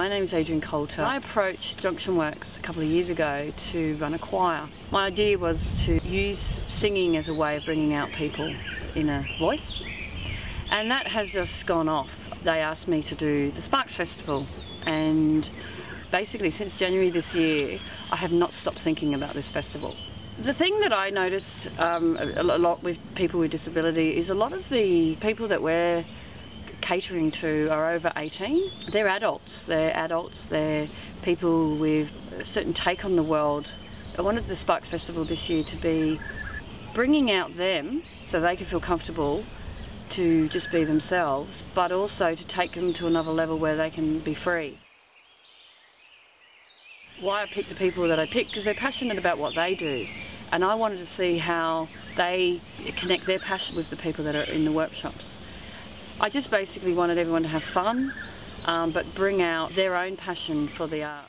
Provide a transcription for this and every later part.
My name is Adrian Coulter. I approached Junction Works a couple of years ago to run a choir. My idea was to use singing as a way of bringing out people in a voice, and that has just gone off. They asked me to do the Sparks Festival, and basically since January this year I have not stopped thinking about this festival. The thing that I noticed a lot with people with disability is a lot of the people that we're catering to are over 18. They're adults, they're people with a certain take on the world. I wanted the Sparks Festival this year to be bringing out them so they can feel comfortable to just be themselves, but also to take them to another level where they can be free. Why I picked the people that I picked, because they're passionate about what they do, and I wanted to see how they connect their passion with the people that are in the workshops. I just basically wanted everyone to have fun, but bring out their own passion for the art.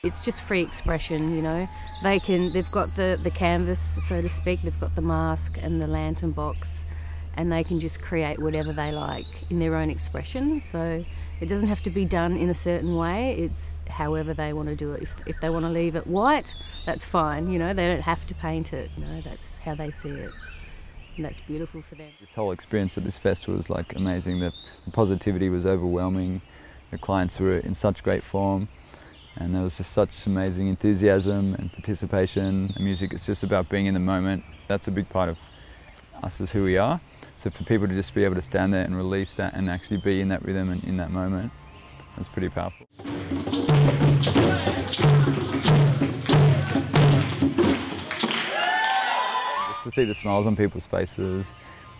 It's just free expression, you know. They've got the canvas, so to speak, they've got the mask and the lantern box, and they can just create whatever they like in their own expression. So it doesn't have to be done in a certain way, it's however they want to do it. If they want to leave it white, that's fine, you know, they don't have to paint it, you know, that's how they see it. And that's beautiful for them. This whole experience at this festival was like amazing. The positivity was overwhelming. The clients were in such great form, and there was just such amazing enthusiasm and participation. The music is just about being in the moment. That's a big part of us as who we are. So for people to just be able to stand there and release that and actually be in that rhythm and in that moment, that's pretty powerful. To see the smiles on people's faces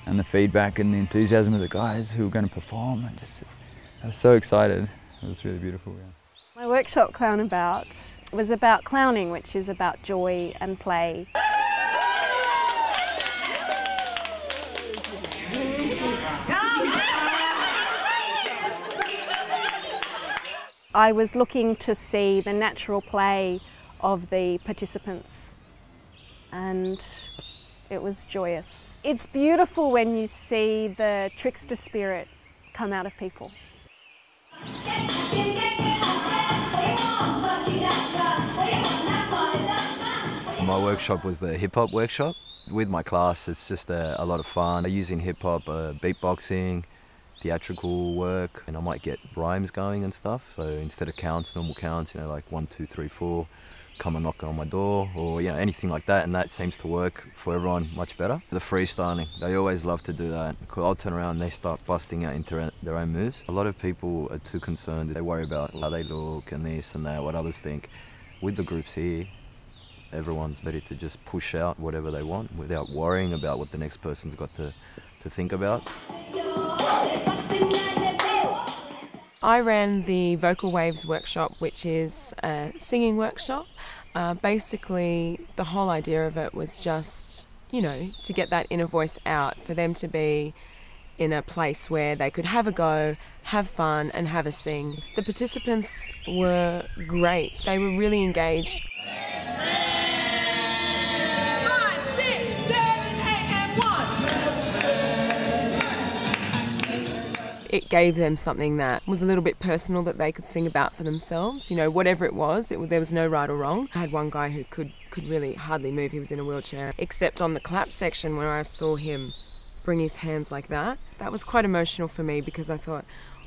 and the feedback and the enthusiasm of the guys who were going to perform, I was so excited. It was really beautiful. Yeah. My workshop Clown About was about clowning, which is about joy and play. I was looking to see the natural play of the participants, and it was joyous. It's beautiful when you see the trickster spirit come out of people. My workshop was the hip hop workshop. With my class, it's just a lot of fun. I'm using hip hop, beatboxing, theatrical work, and I might get rhymes going and stuff. So instead of counts, normal counts, you know, like 1, 2, 3, 4. Come and knock on my door, or you know, anything like that, and that seems to work for everyone much better. The freestyling, they always love to do that. I'll turn around and they start busting out into their own moves. A lot of people are too concerned, they worry about how they look and this and that, what others think. With the groups here, everyone's ready to just push out whatever they want without worrying about what the next person's got to think about. I ran the Vocal Waves workshop, which is a singing workshop. Basically, the whole idea of it was just, you know, to get that inner voice out, for them to be in a place where they could have a go, have fun and have a sing. The participants were great. They were really engaged. It gave them something that was a little bit personal that they could sing about for themselves. You know, whatever it was, there was no right or wrong. I had one guy who could really hardly move. He was in a wheelchair, except on the clap section where I saw him bring his hands like that. That was quite emotional for me, because I thought,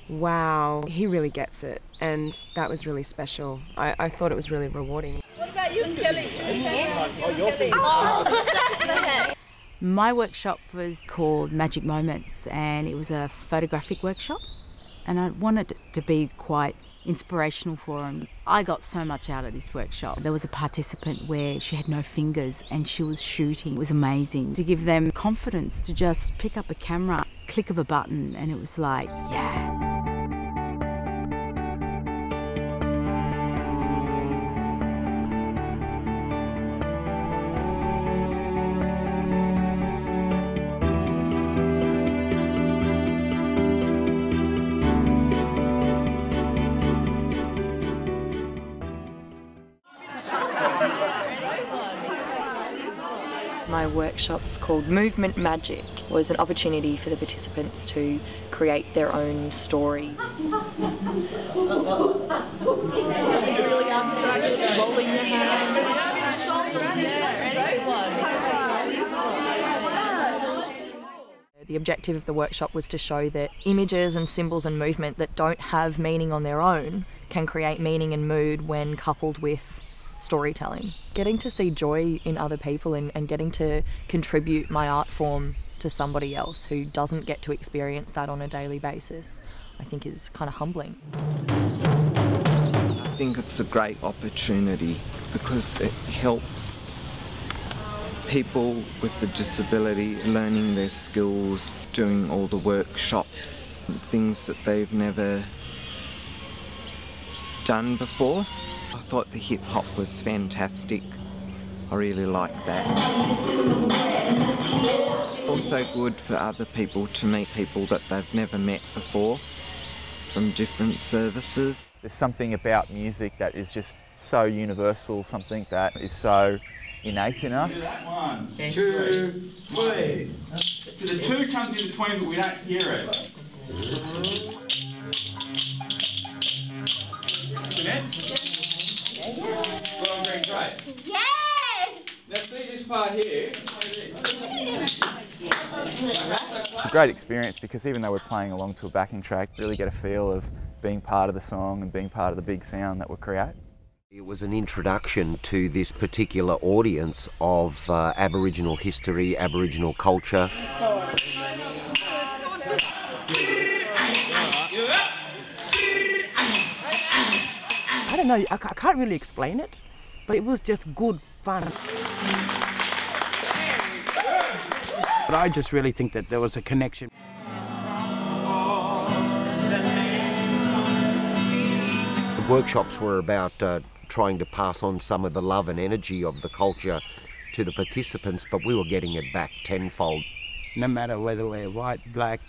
wow, he really gets it. And that was really special. I thought it was really rewarding. What about you, Kelly? My workshop was called Magic Moments, and it was a photographic workshop, and I wanted it to be quite inspirational for them. I got so much out of this workshop. There was a participant where she had no fingers and she was shooting. It was amazing to give them confidence to just pick up a camera, click of a button, and it was like, yeah. My workshop's called Movement Magic. It was an opportunity for the participants to create their own story. Really abstract, just rolling your hands. The objective of the workshop was to show that images and symbols and movement that don't have meaning on their own can create meaning and mood when coupled with storytelling. Getting to see joy in other people and getting to contribute my art form to somebody else who doesn't get to experience that on a daily basis, I think is kind of humbling. I think it's a great opportunity because it helps people with a disability learning their skills, doing all the workshops, things that they've never done before. I thought the hip hop was fantastic. I really liked that. Also good for other people to meet people that they've never met before from different services. There's something about music that is just so universal, something that is so innate in us. 1, 2, 3. So the 2 comes in between, but we don't hear it. Well, great. Yes! Let's see this part here. It's a great experience because even though we're playing along to a backing track, you really get a feel of being part of the song and being part of the big sound that we create. It was an introduction to this particular audience of Aboriginal history, Aboriginal culture. I don't know, I can't really explain it, but it was just good fun. But I just really think that there was a connection. The workshops were about trying to pass on some of the love and energy of the culture to the participants, but we were getting it back tenfold. No matter whether we're white, black,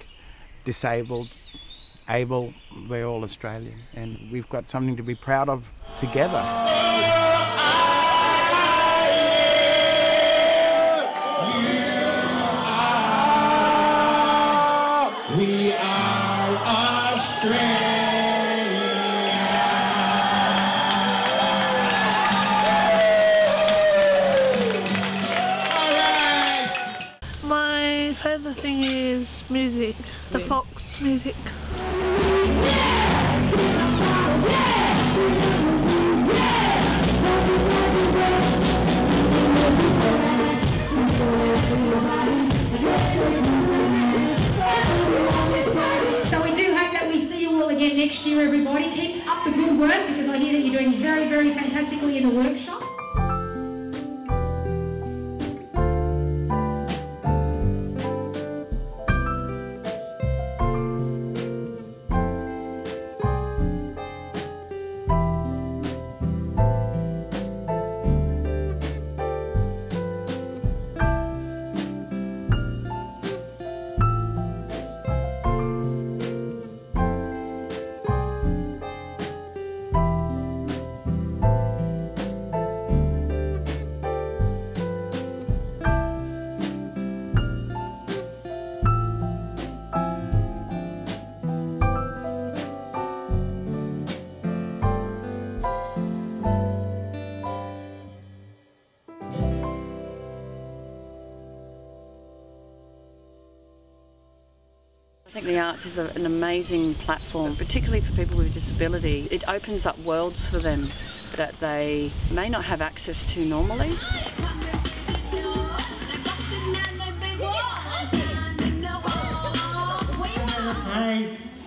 disabled, able, we're all Australian, and we've got something to be proud of together. We are Australia. My favourite thing is music, the Fox music. So we do hope that we see you all again next year, everybody. Keep up the good work because I hear that you're doing very, very fantastically in the workshops. I think the arts is an amazing platform, particularly for people with disability. It opens up worlds for them that they may not have access to normally.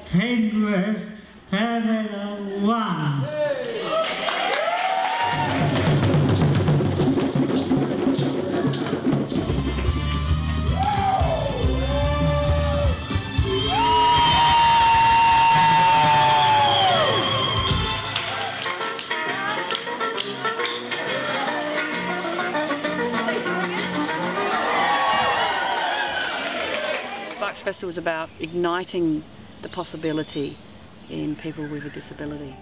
Penrith, Terminal 1. Bucks Festival is about igniting the possibility in people with a disability.